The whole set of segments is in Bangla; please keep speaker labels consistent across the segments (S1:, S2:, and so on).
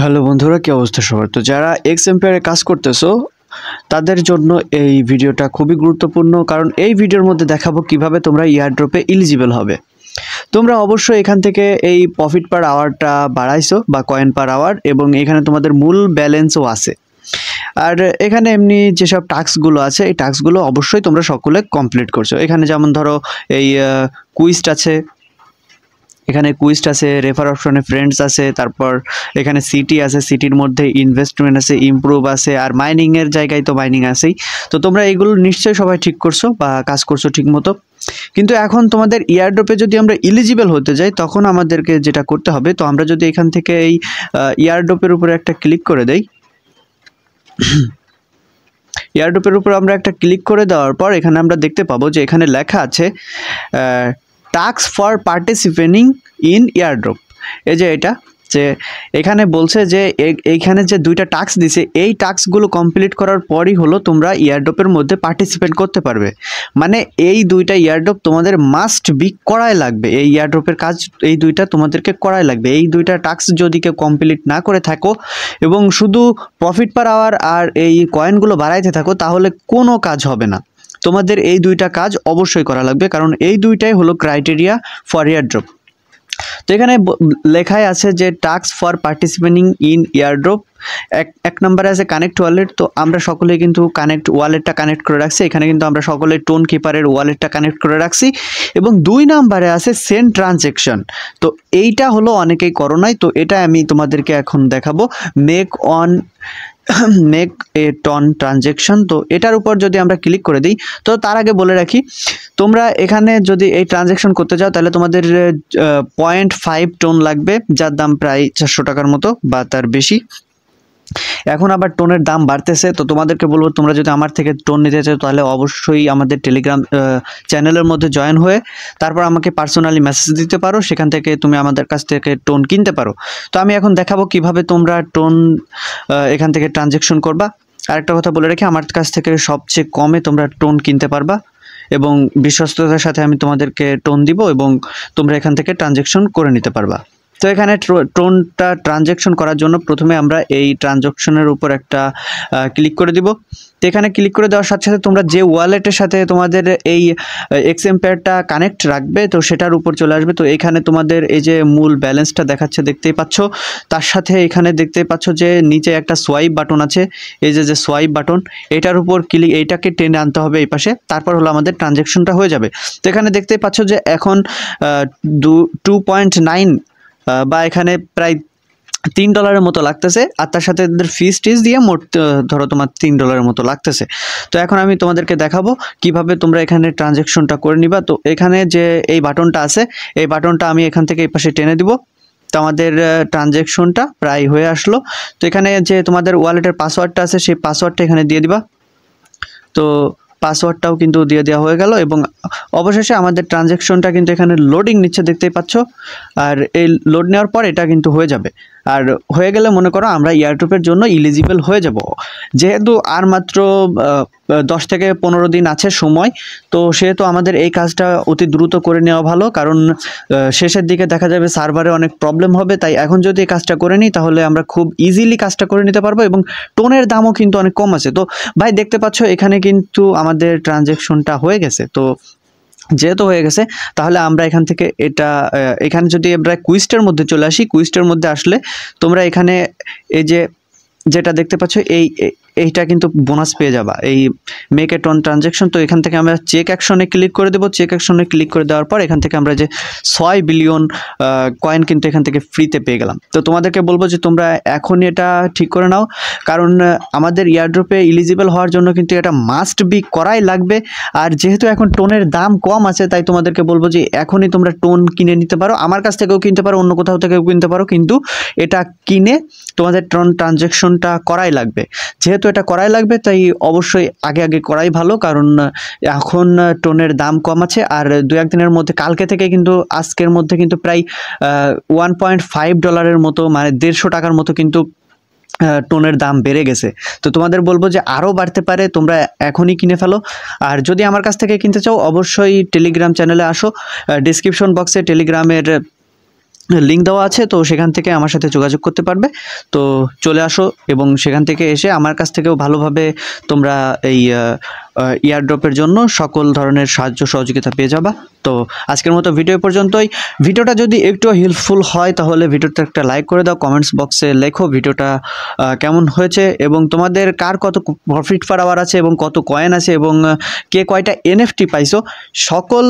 S1: হ্যালো বন্ধুরা, কি অবস্থা সবার? তো যারা এক্স এম্পায়ারে কাজ করতেছো তাদের জন্য এই ভিডিওটা খুবই গুরুত্বপূর্ণ, কারণ এই ভিডিওর মধ্যে দেখাবো কিভাবে তোমরা ইয়ারড্রপে এলিজিবল হবে। তোমরা অবশ্যই এখান থেকে এই প্রফিট পার আওয়ারটা বাড়াইছো বা কয়েন পার আওয়ার, এবং এখানে তোমাদের মূল ব্যালেন্সও আছে। আর এখানে এমনি যেসব টাস্কগুলো আছে এই টাস্কগুলো অবশ্যই তোমরা সকলে কমপ্লিট করছো। এখানে যেমন ধরো এই কুইজটা আছে, এখানে কুইস্ট আছে, রেফার অপশনে ফ্রেন্ডস আছে, তারপর এখানে সিটি আছে, সিটির মধ্যে ইনভেস্টমেন্ট আছে, ইমপ্রুভ আছে, আর মাইনিংয়ের জায়গায় তো মাইনিং আছেই। তো তোমরা এগুলো নিশ্চয়ই সবাই ঠিক করছো বা কাজ করছো ঠিক মতো। কিন্তু এখন তোমাদের ইয়ারড্রপে যদি আমরা এলিজিবল হতে যাই তখন আমাদেরকে যেটা করতে হবে, তো আমরা যদি এখান থেকে এই ইয়ারড্রপের উপরে একটা ক্লিক করে দেই, ইয়ারড্রপের উপর আমরা একটা ক্লিক করে দেওয়ার পর এখানে আমরা দেখতে পাবো যে এখানে লেখা আছে task for participating in airdrop. এই যে এটা যে এখানে বলছে যে এইখানে যে দুইটা টাস্ক দিছে, এই টাস্কগুলো কমপ্লিট করার পরই হলো তোমরা ইয়ারড্রপের মধ্যে পার্টিসিপেট করতে পারবে। মানে এই দুইটা ইয়ারড্রপ তোমাদের মাস্ট বি করাই লাগবে, এই ইয়ারড্রপের কাজ এই দুইটা তোমাদেরকে করাই লাগবে। এই দুইটা টাস্ক যদি কেউ কমপ্লিট না করে থাকো এবং শুধু প্রফিট পার আওয়ার আর এই কয়েনগুলো বাড়াইতে থাকো, তাহলে কোনো কাজ হবে না। তোমাদের এই দুইটা কাজ অবশ্যই করা লাগবে, কারণ এই দুইটাই হলো ক্রাইটেরিয়া ফর ইয়ারড্রপ। তো এখানে লেখাই আছে যে task for participating in airdrop. এক নম্বরে আছে কানেক্ট ওয়ালেট। তো আমরা সকলেই কিন্তু কানেক্ট ওয়ালেটটা কানেক্ট করে রাখছি, এখানে কিন্তু আমরা সকলে টোন কিপারের ওয়ালেটটা কানেক্ট করে রাখছি। এবং 2 নম্বরে আছে সেন্ড ট্রানজ্যাকশন। তো এইটা হলো অনেকেই করো নাই, তো এটা আমি তোমাদেরকে এখন দেখাবো। Make a ton transaction. তো এটার উপর যদি আমরা ক্লিক করে দিই, তো তার আগে বলে রাখি, তোমরা এখানে যদি এই ট্রানজ্যাকশন করতে যাও তাহলে তোমাদের 0.5 টোন লাগবে, যার দাম প্রায় 400 টাকার মতো বা তার বেশি। এখন আবার টোনের দাম বাড়তেছে, তো তোমাদেরকে বলবো তোমরা যদি আমার থেকে টোন নিতে চাও তাহলে অবশ্যই আমাদের টেলিগ্রাম চ্যানেলের মধ্যে জয়েন হয়ে তারপর আমাকে পার্সোনালি মেসেজ দিতে পারো, সেখান থেকে তুমি আমাদের কাছ থেকে টোন কিনতে পারো। তো আমি এখন দেখাবো কিভাবে তোমরা টোন এখান থেকে ট্রানজ্যাকশন করবা। আরেকটা কথা বলে রাখি, আমার কাছ থেকে সবচেয়ে কমে তোমরা টোন কিনতে পারবা এবং বিশ্বস্ততার সাথে আমি তোমাদেরকে টোন দিব এবং তোমরা এখান থেকে ট্রানজ্যাকশন করে নিতে পারবা। তো এখানে টোনটা ট্রানজ্যাকশন করার জন্য প্রথমে আমরা এই ট্রানজ্যাকশনের উপর একটা ক্লিক করে দিব। তো এখানে ক্লিক করে দেওয়ার সাথে সাথে তোমরা যে ওয়ালেটের সাথে তোমাদের এই এক্স এম্পায়ারটা কানেক্ট রাখবে তো সেটার উপর চলে আসবে। তো এখানে তোমাদের এই যে মূল ব্যালেন্সটা দেখাচ্ছে দেখতেই পাচ্ছ, তার সাথে এখানে দেখতেই পাচ্ছ যে নিচে একটা সোয়াইপ বাটন আছে, এই যে সোয়াইপ বাটন, এটার উপর ক্লিক, এইটাকে টেনে আনতে হবে এই পাশে, তারপর হলো আমাদের ট্রানজ্যাকশনটা হয়ে যাবে। তো এখানে দেখতেই পাচ্ছ যে এখন 2.9 বা এখানে প্রায় $3 মতো লাগতেছে, আর তার সাথে ফিস টিস দিয়ে মোট ধরো তোমার $3 মতো লাগতেছে। তো এখন আমি তোমাদেরকে দেখাবো কিভাবে তোমরা এখানে ট্রানজ্যাকশনটা করে নিবা। তো এখানে যে এই বাটনটা আছে, এই বাটনটা আমি এখান থেকে এই পাশে টেনে দিব। তো আমাদের ট্রানজ্যাকশনটা প্রায় হয়ে আসলো। তো এখানে যে তোমাদের ওয়ালেটের পাসওয়ার্ডটা আছে সেই পাসওয়ার্ডটা এখানে দিয়ে দিবা। তো পাসওয়ার্ডটাও কিন্তু দিয়ে দেওয়া হয়ে গেল এবং অবশেষে আমাদের ট্রানজ্যাকশনটা কিন্তু এখানে লোডিং নিচ্ছে দেখতেই পাচ্ছ। আর এই লোড নেওয়ার পর এটা কিন্তু হয়ে যাবে, আর হয়ে গেলে মনে করো আমরা ইয়ারড্রপের জন্য এলিজিবল হয়ে যাব। যেহেতু আর মাত্র 10 থেকে 15 দিন আছে সময়, তো সেহেতু আমাদের এই কাজটা অতি দ্রুত করে নেওয়া ভালো, কারণ শেষের দিকে দেখা যাবে সার্ভারে অনেক প্রবলেম হবে। তাই এখন যদি এই কাজটা করে নিই তাহলে আমরা খুব ইজিলি কাজটা করে নিতে পারবো এবং টোনের দামও কিন্তু অনেক কম আছে। তো ভাই দেখতে পাচ্ছ এখানে কিন্তু আমাদের ট্রানজ্যাকশনটা হয়ে গেছে। তো যেহেতু হয়ে গেছে তাহলে আমরা এখান থেকে এখানে যদি আমরা কুইস্টের মধ্যে চলে আসি, কুইস্টের মধ্যে আসলে তোমরা এখানে এই যে যেটা দেখতে পাচ্ছ এইটা কিন্তু বোনাস পেয়ে যাবা, এই মেক এ টন ট্রানজ্যাকশন। তো এখান থেকে আমরা চেক অ্যাকশনে ক্লিক করে দেবো। চেক অ্যাকশনে ক্লিক করে দেওয়ার পর এখান থেকে আমরা যে 6 বিলিয়ন কয়েন কিন্তু এখান থেকে ফ্রিতে পেয়ে গেলাম। তো তোমাদেরকে বলবো যে তোমরা এখনই এটা ঠিক করে নাও, কারণ আমাদের ইয়ারড্রপে এলিজিবল হওয়ার জন্য কিন্তু এটা মাস্ট বি করাই লাগবে। আর যেহেতু এখন টোনের দাম কম আছে তাই তোমাদেরকে বলবো যে এখনই তোমরা টোন কিনে নিতে পারো, আমার কাছ থেকেও কিনতে পারো, অন্য কোথাও থেকেও কিনতে পারো, কিন্তু এটা কিনে তোমাদের টোন ট্রানজ্যাকশনটা করাই লাগবে। যেহেতু এটা করাই লাগবে তাই অবশ্যই আগে আগে করাই ভালো, কারণ এখন টোনের দাম কম আছে। আর 2-1 দিনের মধ্যে, কালকে থেকে কিন্তু আজকের মধ্যে কিন্তু প্রায় $1.5 মতো, মানে 150 টাকার মতো কিন্তু টোনের দাম বেড়ে গেছে। তো তোমাদের বলবো যে আরও বাড়তে পারে, তোমরা এখনই কিনে ফেলো। আর যদি আমার কাছ থেকে কিনতে চাও অবশ্যই টেলিগ্রাম চ্যানেলে আসো, ডিসক্রিপশন বক্সে টেলিগ্রামের লিঙ্ক দেওয়া আছে, তো সেখান থেকে আমার সাথে যোগাযোগ করতে পারবে। তো চলে আসো এবং সেখান থেকে এসে আমার কাছ থেকেও ভালোভাবে তোমরা এই ইয়ারড্রপের জন্য সকল ধরনের সাহায্য সহযোগিতা পেয়ে যাবা। তো আজকের মতো ভিডিও পর্যন্তই। ভিডিওটা যদি একটু হেল্পফুল হয় তাহলে ভিডিওতে একটা লাইক করে দাও, কমেন্টস বক্সে লেখো ভিডিওটা কেমন হয়েছে এবং তোমাদের কার কত প্রফিট পার আওয়ার আছে এবং কত কয়েন আছে এবং কে কয়টা এনএফটি পাইছো, সকল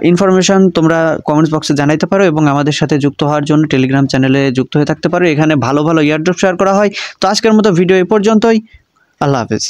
S1: ইনফরমেশন তোমরা কমেন্টস বক্সে জানাইতে পারো এবং আমাদের সাথে যুক্ত হওয়ার জন্য টেলিগ্রাম চ্যানেলে যুক্ত হয়ে থাকতে পারো। এখানে ভালো ভালো ইয়ারড্রপ শেয়ার করা হয়। তো আজকের মতো ভিডিও এই পর্যন্তই। আল্লাহ হাফেজ।